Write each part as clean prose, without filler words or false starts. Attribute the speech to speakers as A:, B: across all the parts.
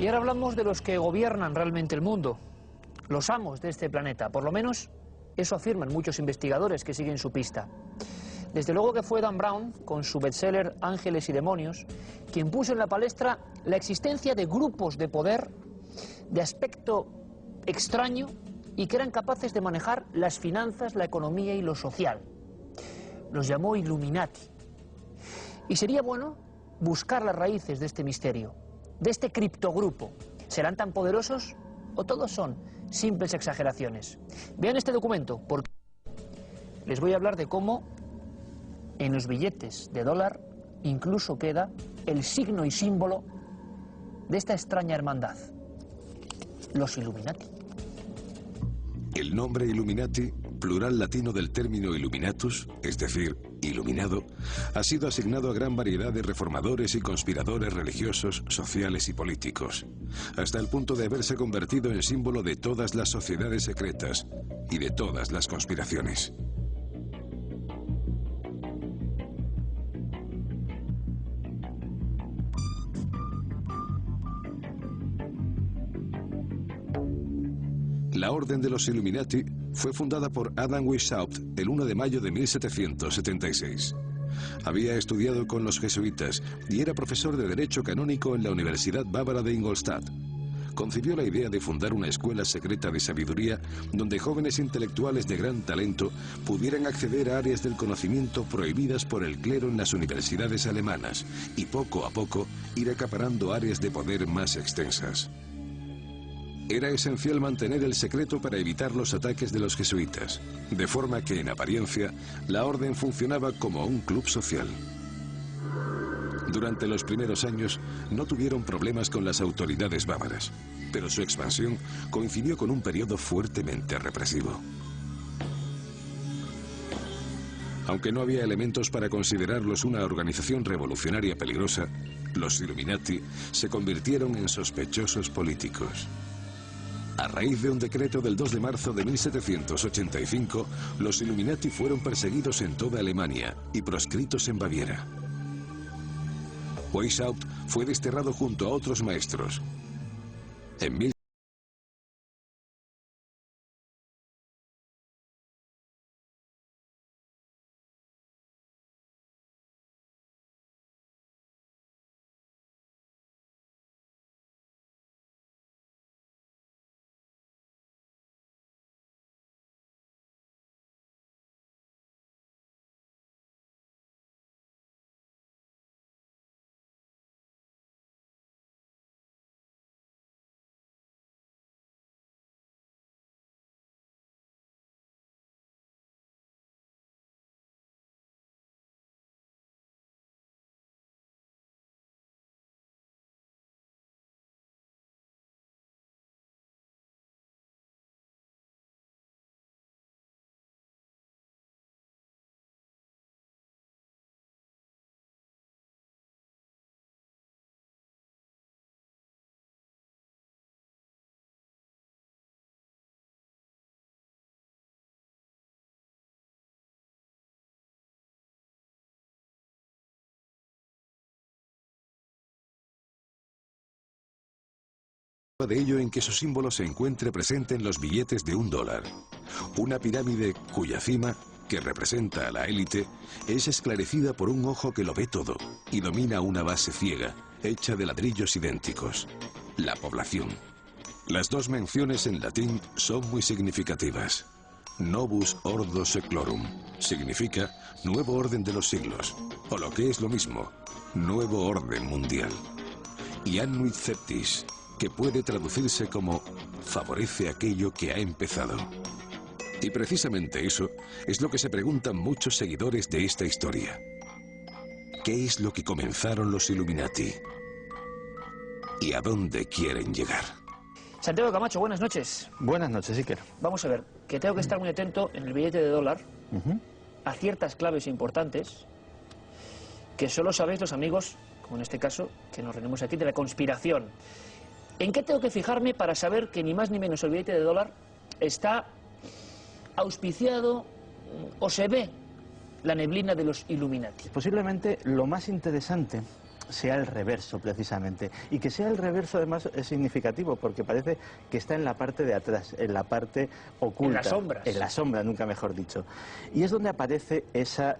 A: Y ahora hablamos de los que gobiernan realmente el mundo, los amos de este planeta. Por lo menos eso afirman muchos investigadores que siguen su pista. Desde luego que fue Dan Brown, con su bestseller Ángeles y Demonios, quien puso en la palestra la existencia de grupos de poder de aspecto extraño y que eran capaces de manejar las finanzas, la economía y lo social. Los llamó Illuminati. Y sería bueno buscar las raíces de este misterio, de este criptogrupo. ¿Serán tan poderosos o todos son simples exageraciones? Vean este documento, porque les voy a hablar de cómo en los billetes de dólar incluso queda el signo y símbolo de esta extraña hermandad, los Illuminati.
B: El nombre Illuminati, plural latino del término Illuminatus, es decir, iluminado, ha sido asignado a gran variedad de reformadores y conspiradores religiosos, sociales y políticos, hasta el punto de haberse convertido en símbolo de todas las sociedades secretas y de todas las conspiraciones. La Orden de los Illuminati fue fundada por Adam Weishaupt el 1 de mayo de 1776. Había estudiado con los jesuitas y era profesor de Derecho Canónico en la Universidad Bávara de Ingolstadt. Concibió la idea de fundar una escuela secreta de sabiduría donde jóvenes intelectuales de gran talento pudieran acceder a áreas del conocimiento prohibidas por el clero en las universidades alemanas y poco a poco ir acaparando áreas de poder más extensas. Era esencial mantener el secreto para evitar los ataques de los jesuitas, de forma que en apariencia la orden funcionaba como un club social. Durante los primeros años no tuvieron problemas con las autoridades bávaras, pero su expansión coincidió con un periodo fuertemente represivo. Aunque no había elementos para considerarlos una organización revolucionaria peligrosa, los Illuminati se convirtieron en sospechosos políticos. A raíz de un decreto del 2 de marzo de 1785, los Illuminati fueron perseguidos en toda Alemania y proscritos en Baviera. Weishaupt fue desterrado junto a otros maestros. En de ello en que su símbolo se encuentre presente en los billetes de $1. Una pirámide cuya cima, que representa a la élite, es esclarecida por un ojo que lo ve todo y domina una base ciega, hecha de ladrillos idénticos: la población. Las dos menciones en latín son muy significativas. Novus Ordo Seclorum significa nuevo orden de los siglos, o lo que es lo mismo, nuevo orden mundial. Y Annuit Septis, que puede traducirse como favorece aquello que ha empezado. Y precisamente eso es lo que se preguntan muchos seguidores de esta historia. ¿Qué es lo que comenzaron los Illuminati? ¿Y a dónde quieren llegar?
A: Santiago Camacho, buenas noches.
C: Buenas noches, Iker.
A: Vamos a ver, que tengo que estar muy atento en el billete de dólar a ciertas claves importantes que solo sabéis los amigos, como en este caso, que nos reunimos aquí, de la conspiración. ¿En qué tengo que fijarme para saber que ni más ni menos el billete de dólar está auspiciado o se ve la neblina de los Illuminati?
C: Posiblemente lo más interesante sea el reverso precisamente. Y que sea el reverso además es significativo porque parece que está en la parte de atrás, en la parte oculta.
A: En las sombras.
C: En la sombra, nunca mejor dicho. Y es donde aparece esa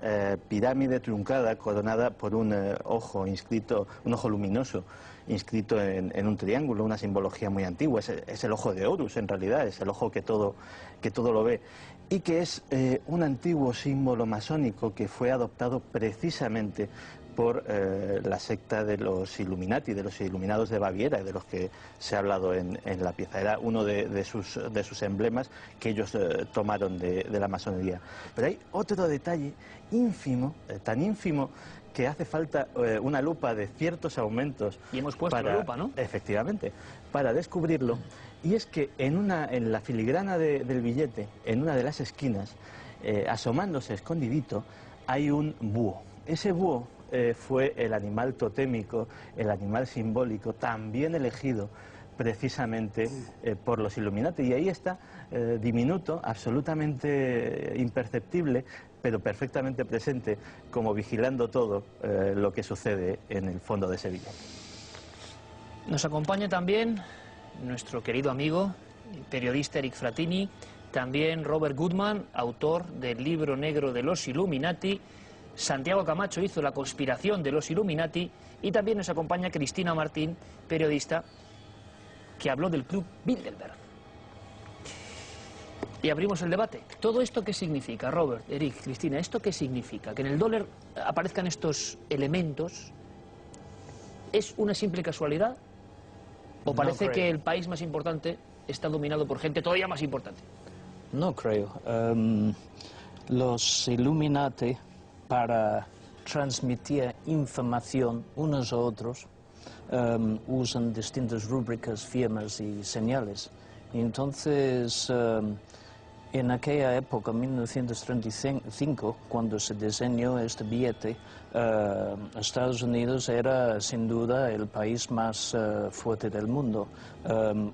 C: pirámide truncada coronada por un ojo inscrito, un ojo luminoso inscrito en un triángulo, una simbología muy antigua. Es el ojo de Horus en realidad, es el ojo que todo lo ve. Y que es un antiguo símbolo masónico que fue adoptado precisamente por la secta de los Illuminati, de los Iluminados de Baviera, de los que se ha hablado en la pieza. Era uno de sus emblemas que ellos tomaron de la masonería. Pero hay otro detalle ínfimo, tan ínfimo, que hace falta una lupa de ciertos aumentos.
A: Y hemos puesto la lupa, ¿no?
C: Efectivamente, para descubrirlo. Y es que en la filigrana del billete, en una de las esquinas, asomándose escondidito, hay un búho. Ese búho fue el animal totémico, el animal simbólico, también elegido precisamente por los Illuminati. Y ahí está, diminuto, absolutamente imperceptible, pero perfectamente presente, como vigilando todo lo que sucede en el fondo de ese billete.
A: Nos acompaña también nuestro querido amigo, periodista Eric Frattini, también Robert Goodman, autor del libro negro de los Illuminati. Santiago Camacho hizo La conspiración de los Illuminati, y también nos acompaña Cristina Martín, periodista, que habló del Club Bilderberg. Y abrimos el debate. ¿Todo esto qué significa, Robert, Eric, Cristina? ¿Esto qué significa? Que en el dólar aparezcan estos elementos, ¿es una simple casualidad? ¿O parece que el país más importante está dominado por gente todavía más importante?
D: No creo. Los Illuminati, para transmitir información unos a otros, usan distintas rúbricas, firmas y señales. Y entonces, en aquella época, 1935, cuando se diseñó este billete, Estados Unidos era sin duda el país más fuerte del mundo.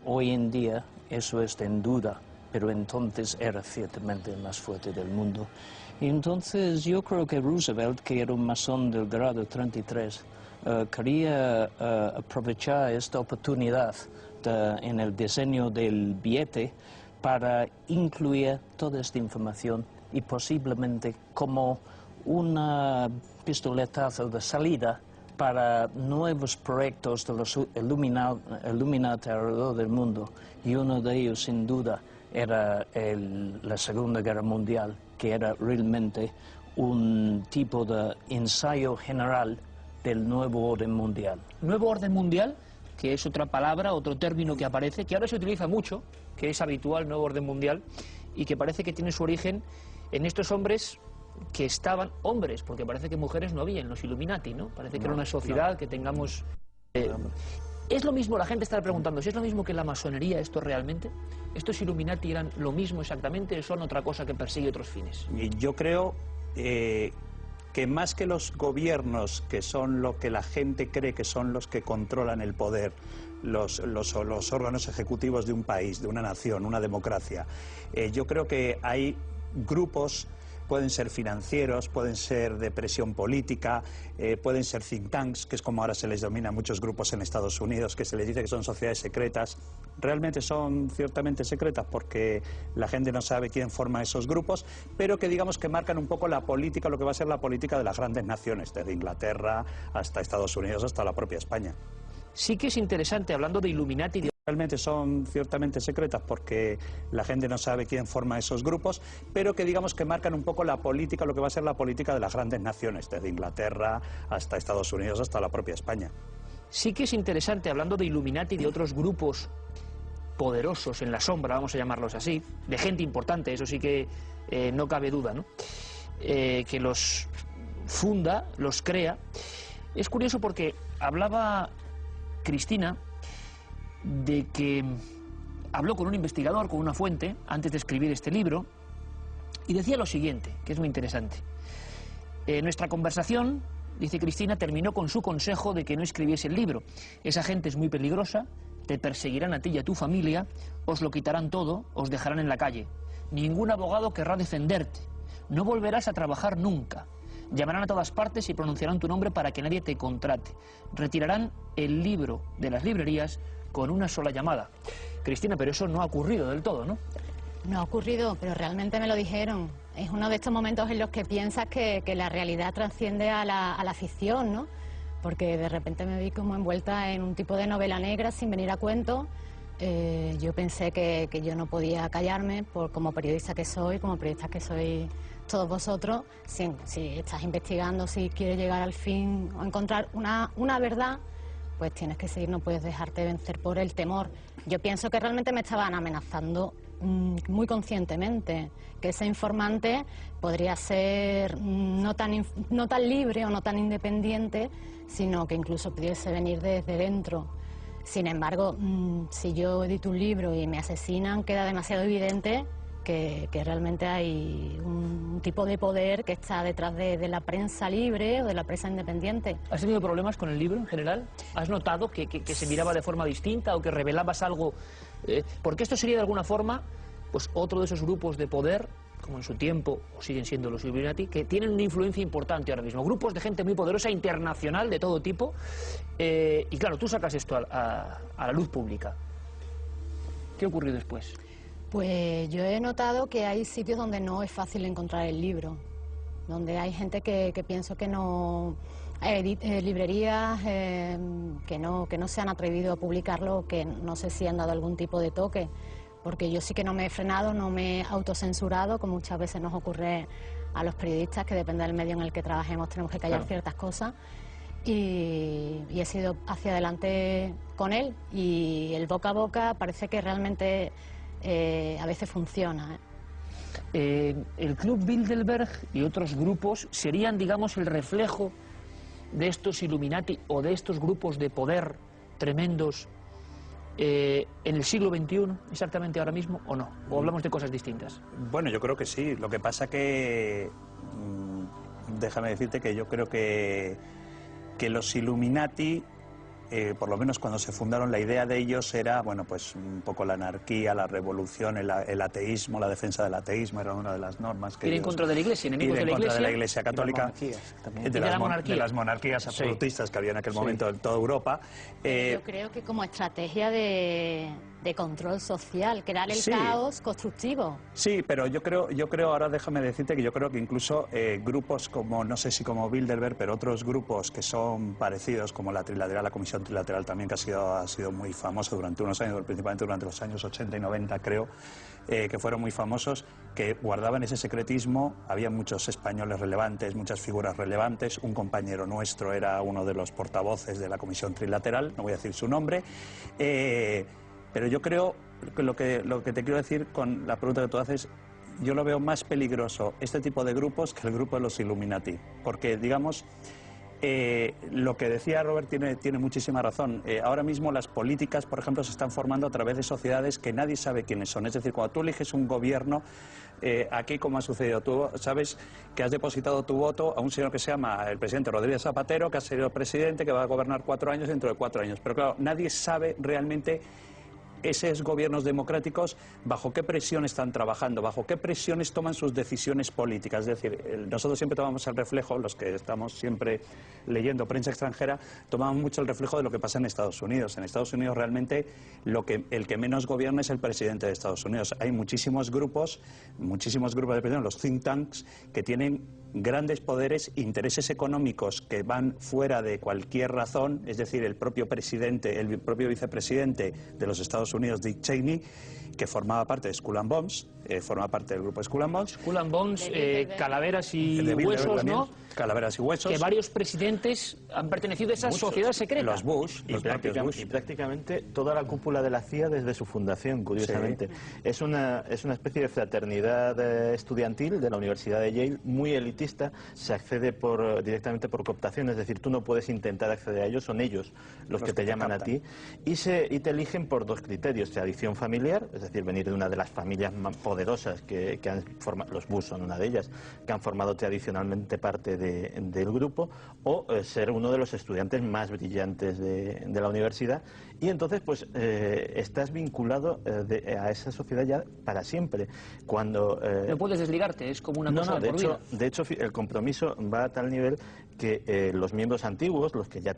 D: Hoy en día eso está en duda, pero entonces era ciertamente el más fuerte del mundo. Y entonces yo creo que Roosevelt, que era un masón del grado 33, quería aprovechar esta oportunidad en el diseño del billete para incluir toda esta información y posiblemente como una pistoletazo de salida para nuevos proyectos de los Illuminati alrededor del mundo. Y uno de ellos, sin duda, era la Segunda Guerra Mundial, que era realmente un tipo de ensayo general del nuevo orden mundial.
A: Nuevo orden mundial, que es otra palabra, otro término que aparece, que ahora se utiliza mucho, que es habitual, nuevo orden mundial, y que parece que tiene su origen en estos hombres que estaban hombres, porque parece que mujeres no había en los Illuminati, ¿no? Parece que era una sociedad que tengamos... ¿Es lo mismo, la gente está preguntando, si es lo mismo que la masonería esto realmente? ¿Estos Illuminati eran lo mismo exactamente o son otra cosa que persigue otros fines?
E: Yo creo que más que los gobiernos, que son lo que la gente cree que son los que controlan el poder, los órganos ejecutivos de un país, de una nación, una democracia, yo creo que hay grupos, pueden ser financieros, pueden ser de presión política, pueden ser think tanks, que es como ahora se les denomina a muchos grupos en Estados Unidos, que se les dice que son sociedades secretas. Realmente son ciertamente secretas porque la gente no sabe quién forma esos grupos, pero que digamos que marcan un poco la política, lo que va a ser la política de las grandes naciones, desde Inglaterra hasta Estados Unidos, hasta la propia España.
A: Sí que es interesante, hablando de Illuminati...
E: Realmente son ciertamente secretas porque la gente no sabe quién forma esos grupos, pero que digamos que marcan un poco la política, lo que va a ser la política de las grandes naciones, desde Inglaterra hasta Estados Unidos, hasta la propia España.
A: Sí que es interesante, hablando de Illuminati y de otros grupos poderosos en la sombra, vamos a llamarlos así, de gente importante, eso sí que no cabe duda, ¿no? Que los funda, los crea. Es curioso porque hablaba Cristina de que habló con un investigador, con una fuente, antes de escribir este libro, y decía lo siguiente, que es muy interesante. Nuestra conversación, dice Cristina, terminó con su consejo de que no escribiese el libro. Esa gente es muy peligrosa, te perseguirán a ti y a tu familia, os lo quitarán todo, os dejarán en la calle. Ningún abogado querrá defenderte, no volverás a trabajar nunca. Llamarán a todas partes y pronunciarán tu nombre para que nadie te contrate. Retirarán el libro de las librerías con una sola llamada. Cristina, pero eso no ha ocurrido del todo, ¿no?
F: No ha ocurrido, pero realmente me lo dijeron. Es uno de estos momentos en los que piensas que la realidad trasciende a la ficción, ¿no? Porque de repente me vi como envuelta en un tipo de novela negra sin venir a cuento. Yo pensé que yo no podía callarme como periodista que soy, como periodistas que sois todos vosotros. Si estás investigando, si quieres llegar al fin o encontrar una verdad, pues tienes que seguir, no puedes dejarte vencer por el temor. Yo pienso que realmente me estaban amenazando muy conscientemente, que ese informante podría ser no tan libre o no tan independiente, sino que incluso pudiese venir desde dentro. Sin embargo, si yo edito un libro y me asesinan, queda demasiado evidente que realmente hay un tipo de poder que está detrás de la prensa libre o de la prensa independiente.
A: ¿Has tenido problemas con el libro en general? ¿Has notado que se miraba de forma distinta o que revelabas algo? Porque esto sería de alguna forma pues otro de esos grupos de poder, como en su tiempo, o siguen siendo los Illuminati, que tienen una influencia importante ahora mismo. Grupos de gente muy poderosa, internacional, de todo tipo. Y claro, tú sacas esto a la luz pública. ¿Qué ocurrió después?
F: Pues yo he notado que hay sitios donde no es fácil encontrar el libro, donde hay gente que pienso que no... librerías que no se han atrevido a publicarlo, que no sé si han dado algún tipo de toque, porque yo sí que no me he frenado, no me he autocensurado, como muchas veces nos ocurre a los periodistas, que depende del medio en el que trabajemos tenemos que callar ciertas cosas, y he sido hacia adelante con él, y el boca a boca parece que realmente a veces funciona.
A: El Club Bilderberg y otros grupos serían, digamos, el reflejo de estos Illuminati o de estos grupos de poder tremendos en el siglo XXI, exactamente ahora mismo, ¿o no? ¿O hablamos de cosas distintas?
E: Bueno, yo creo que sí. Lo que pasa que... déjame decirte que yo creo que los Illuminati... por lo menos cuando se fundaron, la idea de ellos era, bueno, pues un poco la anarquía, la revolución, el ateísmo, la defensa del ateísmo, era una de las normas que
A: ir en contra de la Iglesia, enemigos de la Iglesia.
E: de la Iglesia católica,
A: de
E: las monarquías absolutistas que había en aquel momento en toda Europa.
F: Yo creo que como estrategia de control social, crear el caos constructivo.
E: Sí, pero yo creo, ahora déjame decirte que yo creo que incluso grupos como, no sé si como Bilderberg, pero otros grupos que son parecidos, como la Trilateral, la Comisión Trilateral también, que ha sido muy famosa durante unos años, principalmente durante los años 80 y 90, creo, que fueron muy famosos, que guardaban ese secretismo. Había muchos españoles relevantes, muchas figuras relevantes. Un compañero nuestro era uno de los portavoces de la Comisión Trilateral, no voy a decir su nombre. Pero yo creo que lo que te quiero decir con la pregunta que tú haces, yo lo veo más peligroso este tipo de grupos que el grupo de los Illuminati. Porque, digamos, lo que decía Robert tiene muchísima razón. Ahora mismo las políticas, por ejemplo, se están formando a través de sociedades que nadie sabe quiénes son. Es decir, cuando tú eliges un gobierno, aquí como ha sucedido, tú sabes que has depositado tu voto a un señor que se llama el presidente Rodríguez Zapatero, que ha sido presidente, que va a gobernar 4 años dentro de 4 años. Pero claro, nadie sabe realmente esos gobiernos democráticos bajo qué presión están trabajando, bajo qué presiones toman sus decisiones políticas. Es decir, nosotros siempre tomamos el reflejo, los que estamos siempre leyendo prensa extranjera, tomamos mucho el reflejo de lo que pasa en Estados Unidos. En Estados Unidos realmente el que menos gobierna es el presidente de Estados Unidos. Hay muchísimos grupos de presidentes, los think tanks, que tienen grandes poderes, intereses económicos que van fuera de cualquier razón. Es decir, el propio presidente, el propio vicepresidente de los Estados Unidos, Dick Cheney, que formaba parte de Skull and Bones, forma parte del grupo Skull and Bones.
A: Skull and Bones, calaveras y huesos, ¿no?
E: Calaveras y huesos.
A: Que varios presidentes han pertenecido a esa sociedad secreta.
E: Los Bush,
C: y prácticamente toda la cúpula de la CIA desde su fundación, curiosamente. Sí. Es una especie de fraternidad estudiantil de la Universidad de Yale, muy elitista. Se accede directamente por cooptación, es decir, tú no puedes intentar acceder a ellos, son ellos los que te llaman a ti. Y te eligen por 2 criterios: tradición familiar, es decir, venir de una de las familias más poderosas que han formado, los Bush son una de ellas, que han formado tradicionalmente parte del grupo, o ser uno de los estudiantes más brillantes de la universidad, y entonces pues estás vinculado a esa sociedad ya para siempre. Cuando
A: no puedes desligarte, es como una cosa de por vida.
C: De hecho, el compromiso va a tal nivel que los miembros antiguos, los que ya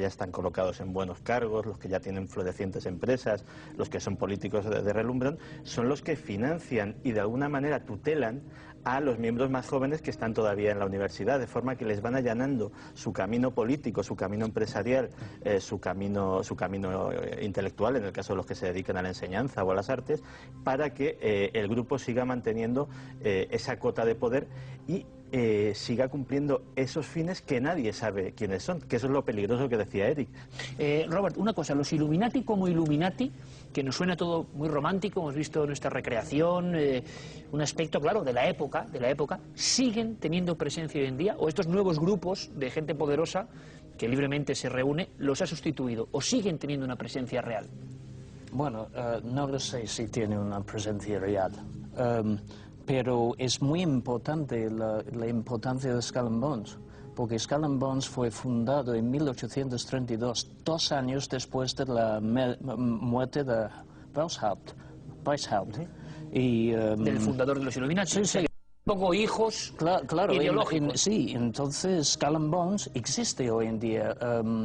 C: están colocados en buenos cargos, los que ya tienen florecientes empresas, los que son políticos de relumbrón, son los que financian y de alguna manera tutelan a los miembros más jóvenes que están todavía en la universidad, de forma que les van allanando su camino político, su camino empresarial, su camino intelectual, en el caso de los que se dedican a la enseñanza o a las artes, para que el grupo siga manteniendo esa cota de poder y siga cumpliendo esos fines que nadie sabe quiénes son, que eso es lo peligroso que decía Eric.
A: Robert, una cosa, los Illuminati como Illuminati, que nos suena todo muy romántico, hemos visto nuestra recreación, un aspecto, claro, de la época, ¿siguen teniendo presencia hoy en día? ¿O estos nuevos grupos de gente poderosa que libremente se reúne los ha sustituido? ¿O siguen teniendo una presencia real?
D: Bueno, no lo sé si tiene una presencia real. Pero es muy importante la importancia de Skull and Bones, porque Skull and Bones fue fundado en 1832, 2 años después de la muerte de Weishaupt.
A: Del fundador de los Illuminati. Sí. Pongo hijos ideológicos.
D: Sí, entonces Skull and Bones existe hoy en día.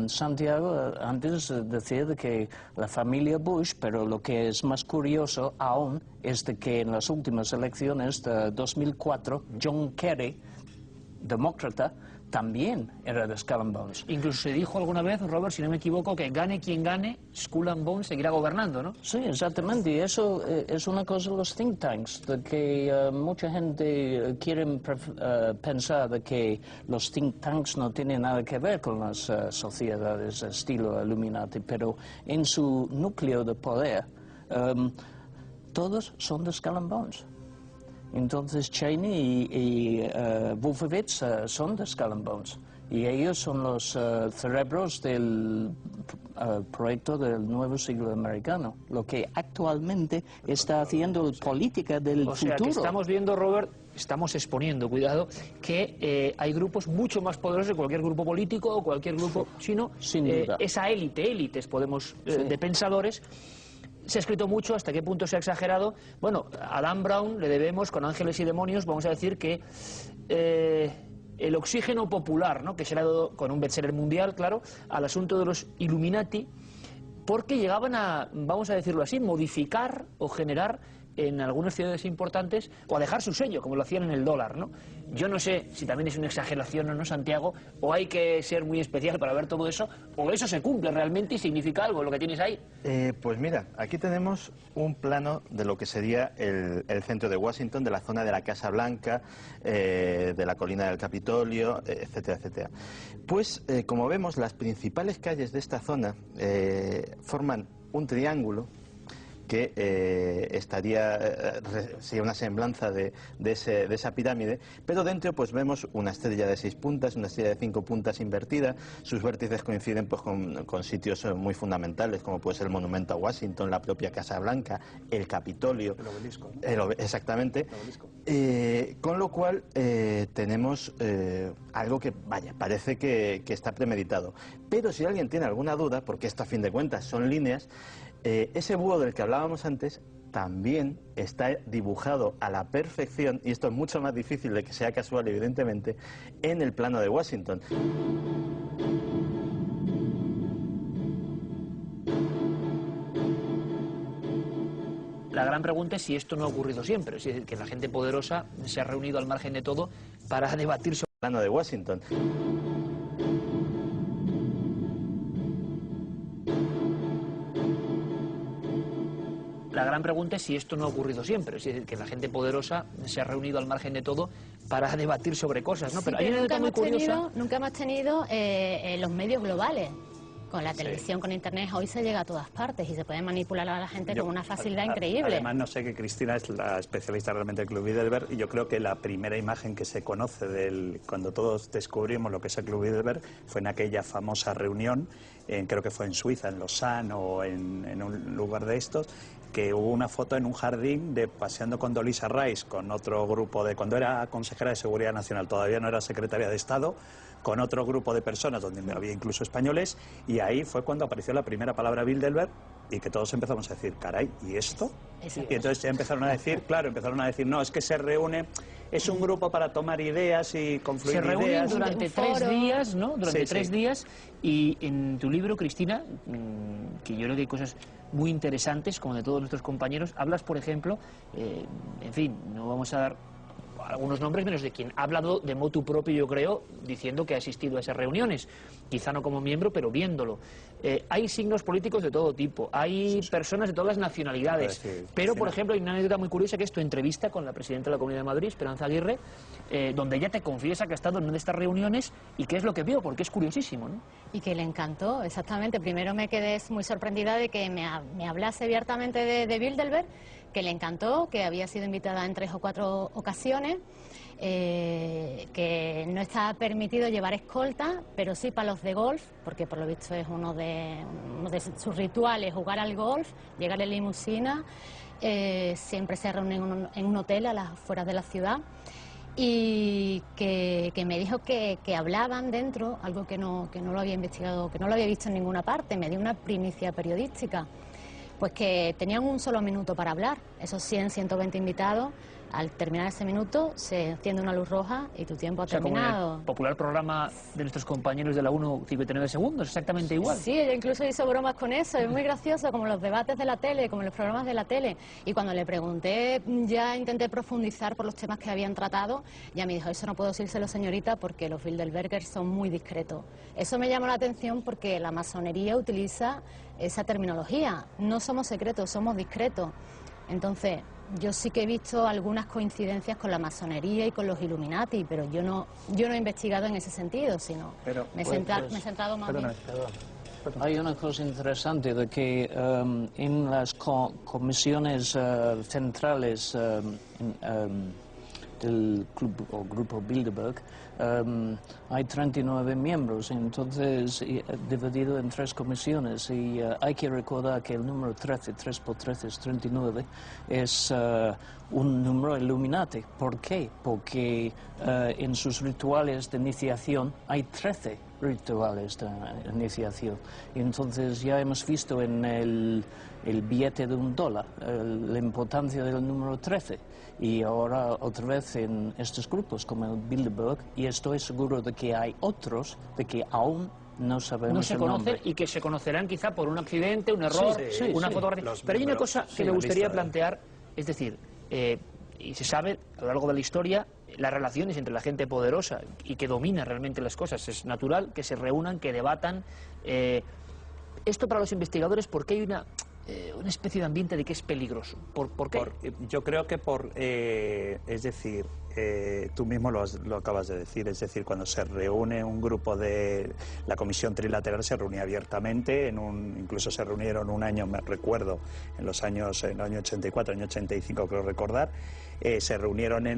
D: Santiago antes decía de que la familia Bush, pero lo que es más curioso aún es de que en las últimas elecciones de 2004, John Kerry, demócrata, también era de Skull and Bones.
A: Incluso se dijo alguna vez, Robert, si no me equivoco, que gane quien gane, Skull and Bones seguirá gobernando, ¿no?
D: Sí, exactamente, y eso es una cosa de los think tanks, de que mucha gente quiere pensar de que los think tanks no tienen nada que ver con las sociedades estilo Illuminati, pero en su núcleo de poder, todos son de Skull and Bones. Entonces Cheney y Wolfowitz son de Skull and Bones y ellos son los cerebros del proyecto del nuevo siglo americano, lo que actualmente está haciendo política del futuro.
A: O sea que estamos viendo, Robert, estamos exponiendo, cuidado, que hay grupos mucho más poderosos que cualquier grupo político o cualquier grupo, sino esa élites, podemos, de pensadores. Se ha escrito mucho, hasta qué punto se ha exagerado. Bueno, a Dan Brown le debemos, con Ángeles y Demonios, vamos a decir que el oxígeno popular, ¿no?, que se le ha dado con un bestseller mundial, claro, al asunto de los Illuminati, porque llegaban a, vamos a decirlo así, modificar o generar en algunas ciudades importantes, o a dejar su sello, como lo hacían en el dólar, ¿no? Yo no sé si también es una exageración o no, Santiago, o hay que ser muy especial para ver todo eso, o eso se cumple realmente y significa algo, lo que tienes ahí.
C: Pues mira, aquí tenemos un plano de lo que sería el centro de Washington, de la zona de la Casa Blanca, de la colina del Capitolio, etcétera, etcétera. Pues, como vemos, las principales calles de esta zona forman un triángulo que sería una semblanza de esa pirámide, pero dentro pues vemos una estrella de 6 puntas, una estrella de 5 puntas invertida. Sus vértices coinciden pues con sitios muy fundamentales, como puede ser el monumento a Washington, la propia Casa Blanca, el Capitolio.
E: El obelisco, ¿no?
C: Exactamente.
E: El obelisco.
C: Con lo cual tenemos algo que, vaya, parece que está premeditado. Pero si alguien tiene alguna duda, porque esto a fin de cuentas son líneas, ese búho del que hablábamos antes también está dibujado a la perfección, y esto es mucho más difícil de que sea casual, evidentemente, en el plano de Washington.
A: La gran pregunta es si esto no ha ocurrido siempre, es decir, que la gente poderosa se ha reunido al margen de todo para debatir sobre
C: el plano de Washington.
A: La gran pregunta es si esto no ha ocurrido siempre, es decir, que la gente poderosa se ha reunido al margen de todo para debatir sobre cosas, ¿no?
F: Sí,
A: pero hay una
F: nunca
A: muy curiosa.
F: Nunca hemos tenido los medios globales. Con la televisión, con internet, hoy se llega a todas partes y se puede manipular a la gente con una facilidad increíble.
E: Además, no sé, que Cristina es la especialista realmente del Club Bilderberg, y yo creo que la primera imagen que se conoce cuando todos descubrimos lo que es el Club Bilderberg fue en aquella famosa reunión, creo que fue en Suiza, en Lausanne o en un lugar de estos, que hubo una foto en un jardín de paseando con Condoleezza Rice, con otro grupo de, cuando era consejera de Seguridad Nacional, todavía no era secretaria de Estado, con otro grupo de personas donde había incluso españoles, y ahí fue cuando apareció la primera palabra Bilderberg y que todos empezamos a decir, caray, ¿y esto? Y entonces ya empezaron a decir, no, es que se reúne, es un grupo para tomar ideas y confluir ideas.
A: Se reúnen durante 3 días, ¿no? Durante
E: Sí,
A: 3 días, y en tu libro, Cristina, que yo creo que hay cosas muy interesantes, como de todos nuestros compañeros, hablas, por ejemplo, en fin, no vamos a dar algunos nombres menos de quien ha hablado de motu propio, yo creo, diciendo que ha asistido a esas reuniones, quizá no como miembro, pero viéndolo. Hay signos políticos de todo tipo, hay personas de todas las nacionalidades, pero, por ejemplo, hay una anécdota muy curiosa que es tu entrevista con la presidenta de la Comunidad de Madrid, Esperanza Aguirre, donde ella te confiesa que ha estado en una de estas reuniones y qué es lo que vio, porque es curiosísimo, ¿no?
F: Y que le encantó, exactamente. Primero me quedé muy sorprendida de que me hablase abiertamente de Bilderberg, que le encantó, que había sido invitada en 3 o 4 ocasiones, que no está permitido llevar escolta, pero sí palos de golf, porque por lo visto es uno de sus rituales, jugar al golf, llegar en limusina, siempre se reúnen en un hotel a las afueras de la ciudad, y que me dijo que hablaban dentro, algo que no lo había investigado, que no lo había visto en ninguna parte, me dio una primicia periodística. Pues que tenían un solo minuto para hablar, esos 100, 120 invitados, al terminar ese minuto se enciende una luz roja y tu tiempo ha terminado.
A: Como en el popular programa de nuestros compañeros de la 1, 59 segundos, exactamente igual.
F: Sí, ella incluso hizo bromas con eso, es muy gracioso, como los debates de la tele, como los programas de la tele. Y cuando le pregunté, ya intenté profundizar por los temas que habían tratado, ya me dijo, eso no puedo decírselo, señorita, porque los Bilderbergers son muy discretos. Eso me llamó la atención porque la masonería utiliza esa terminología. No somos secretos, somos discretos. Entonces, yo sí que he visto algunas coincidencias con la masonería y con los Illuminati, pero yo no he investigado en ese sentido, sino me he centrado más bien.
D: Hay una cosa interesante de que en las comisiones centrales del club o grupo Bilderberg hay 39 miembros, entonces dividido en 3 comisiones, y hay que recordar que el número 13, 3 por 13 es 39, es un número Illuminati. ¿Por qué? Porque en sus rituales de iniciación hay 13 rituales de iniciación. Y entonces ya hemos visto en el billete de $1 la importancia del número 13, y ahora otra vez en estos grupos como el Bilderberg, y estoy seguro de que hay otros de que aún no sabemos
A: no se conocen y que se conocerán quizá por un accidente, un error, una fotografía. Pero hay una cosa que me gustaría plantear, es decir, y se sabe a lo largo de la historia las relaciones entre la gente poderosa y que domina realmente las cosas. Es natural que se reúnan, que debatan. Esto para los investigadores, ¿por qué hay una especie de ambiente de que es peligroso? ¿Por qué?
E: Yo creo que es decir, tú mismo lo acabas de decir, es decir, cuando se reúne un grupo de la Comisión Trilateral se reunía abiertamente, incluso se reunieron un año, me recuerdo, en el año 84, año 85 creo recordar, se reunieron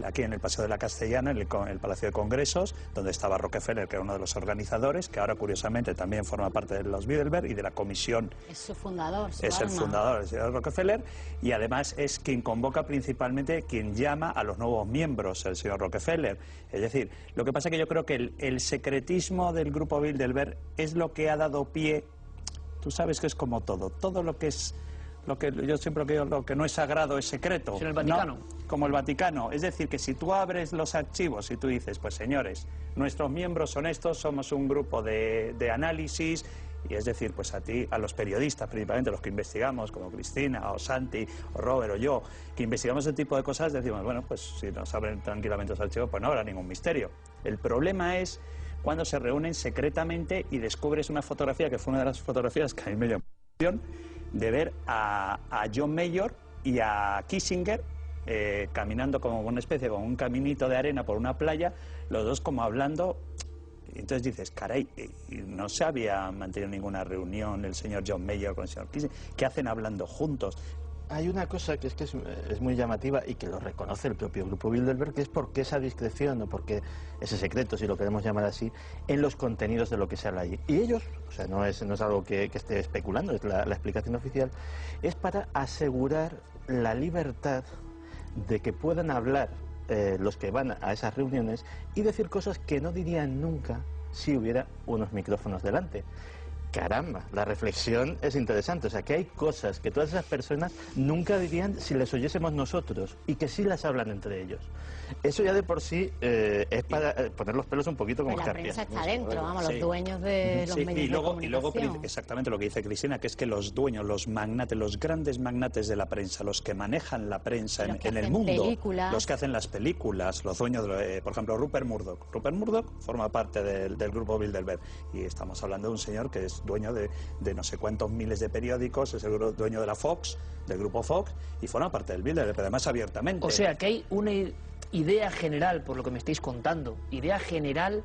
E: aquí en el Paseo de la Castellana, en el Palacio de Congresos, donde estaba Rockefeller, que era uno de los organizadores, que ahora curiosamente también forma parte de los Bilderberg y de la comisión.
F: Es su fundador,
E: el fundador, el señor Rockefeller, y además es quien convoca principalmente, quien llama a los nuevos miembros, el señor Rockefeller. Es decir, lo que pasa es que yo creo que el secretismo del grupo Bilderberg es lo que ha dado pie, tú sabes que es como todo lo que es, lo que yo siempre digo, lo que no es sagrado es secreto.
A: ¿En el Vaticano?
E: ¿No? Como el Vaticano. Es decir, que si tú abres los archivos y tú dices, pues señores, nuestros miembros son estos, somos un grupo de análisis. Y es decir, pues a los periodistas, principalmente los que investigamos, como Cristina, o Santi, o Robert, o yo, que investigamos ese tipo de cosas, decimos, bueno, pues si nos abren tranquilamente los archivos, pues no habrá ningún misterio. El problema es cuando se reúnen secretamente y descubres una fotografía, que fue una de las fotografías que a mí me llamó la atención, de ver a John Major y a Kissinger caminando como una especie, como un caminito de arena por una playa, los dos como hablando. Entonces dices, caray, no se había mantenido ninguna reunión el señor John Major con el señor Kissinger. ¿Qué hacen hablando juntos?
C: Hay una cosa que es muy llamativa y que lo reconoce el propio Grupo Bilderberg, que es por qué esa discreción o por qué ese secreto, si lo queremos llamar así, en los contenidos de lo que se habla allí. Y ellos, o sea, no es algo que esté especulando, es la explicación oficial, es para asegurar la libertad de que puedan hablar los que van a esas reuniones y decir cosas que no dirían nunca si hubiera unos micrófonos delante. Caramba, la reflexión es interesante, o sea que hay cosas que todas esas personas nunca dirían si les oyésemos nosotros y que sí las hablan entre ellos. Eso ya de por sí es para poner los pelos un poquito como escarpias.
F: La prensa está dentro, vamos, los dueños de los medios de comunicación.
E: Y luego exactamente lo que dice Cristina, que es que los dueños, los magnates, los grandes magnates de la prensa, los que manejan la prensa en el mundo, los que hacen las películas, los dueños, por ejemplo, Rupert Murdoch. Rupert Murdoch forma parte del grupo Bilderberg y estamos hablando de un señor que es dueño de no sé cuántos miles de periódicos, es el dueño de la Fox, del grupo Fox, y forma parte del Bilderberg, pero además abiertamente.
A: O sea, que hay una idea general, por lo que me estáis contando, idea general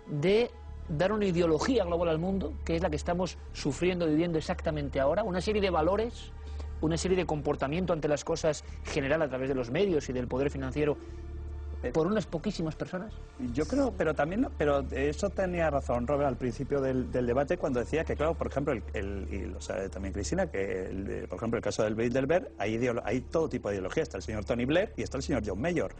A: de dar una ideología global al mundo, que es la que estamos sufriendo, viviendo exactamente ahora, una serie de valores, una serie de comportamiento ante las cosas general a través de los medios y del poder financiero, por unas poquísimas personas.
E: Yo creo, pero eso tenía razón Robert al principio del debate cuando decía que, claro, por ejemplo, y lo sabe también Cristina, que por ejemplo el caso del Bilderberg, hay todo tipo de ideología. Está el señor Tony Blair y está el señor John Major.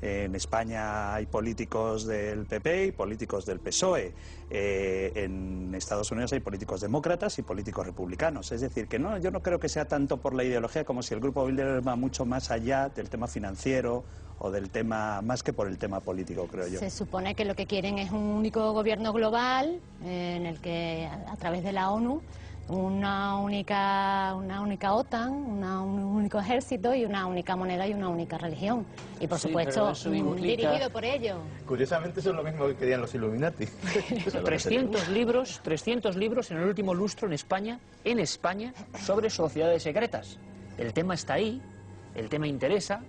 E: En España hay políticos del PP y políticos del PSOE. En Estados Unidos hay políticos demócratas y políticos republicanos. Es decir, que yo no creo que sea tanto por la ideología como si el grupo Bilderberg va mucho más allá del tema financiero o del tema, más que por el tema político, creo yo.
F: Se supone que lo que quieren es un único gobierno global en el que, a través de la ONU, una única OTAN, un único ejército y una única moneda y una única religión. Y por supuesto, dirigido por ellos.
C: Curiosamente eso es lo mismo que querían los Illuminati.
A: 300 libros en el último lustro en España, sobre sociedades secretas. El tema está ahí, el tema interesa,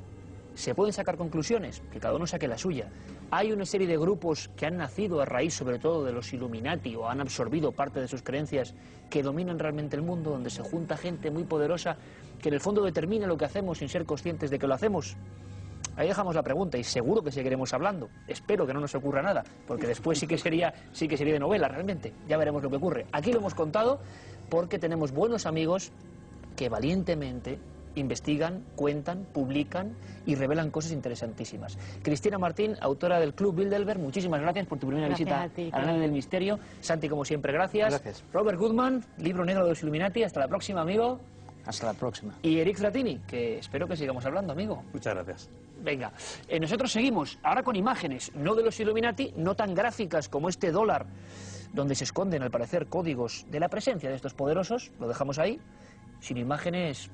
A: se pueden sacar conclusiones, que cada uno saque la suya. Hay una serie de grupos que han nacido a raíz sobre todo de los Illuminati o han absorbido parte de sus creencias que dominan realmente el mundo, donde se junta gente muy poderosa que en el fondo determina lo que hacemos sin ser conscientes de que lo hacemos. Ahí dejamos la pregunta y seguro que seguiremos hablando. Espero que no nos ocurra nada, porque después sí que sería de novela realmente. Ya veremos lo que ocurre. Aquí lo hemos contado porque tenemos buenos amigos que valientemente investigan, cuentan, publican y revelan cosas interesantísimas. Cristina Martín, autora del Club Bilderberg, muchísimas gracias por tu primera visita a la nave del misterio. Santi, como siempre, gracias. Robert Goodman, Libro Negro de los Illuminati. Hasta la próxima, amigo.
D: Hasta la próxima.
A: Y Eric Fratini, que espero que sigamos hablando, amigo.
E: Muchas gracias.
A: Venga, nosotros seguimos, ahora con imágenes, no de los Illuminati, no tan gráficas como este dólar, donde se esconden, al parecer, códigos de la presencia de estos poderosos, lo dejamos ahí, sino imágenes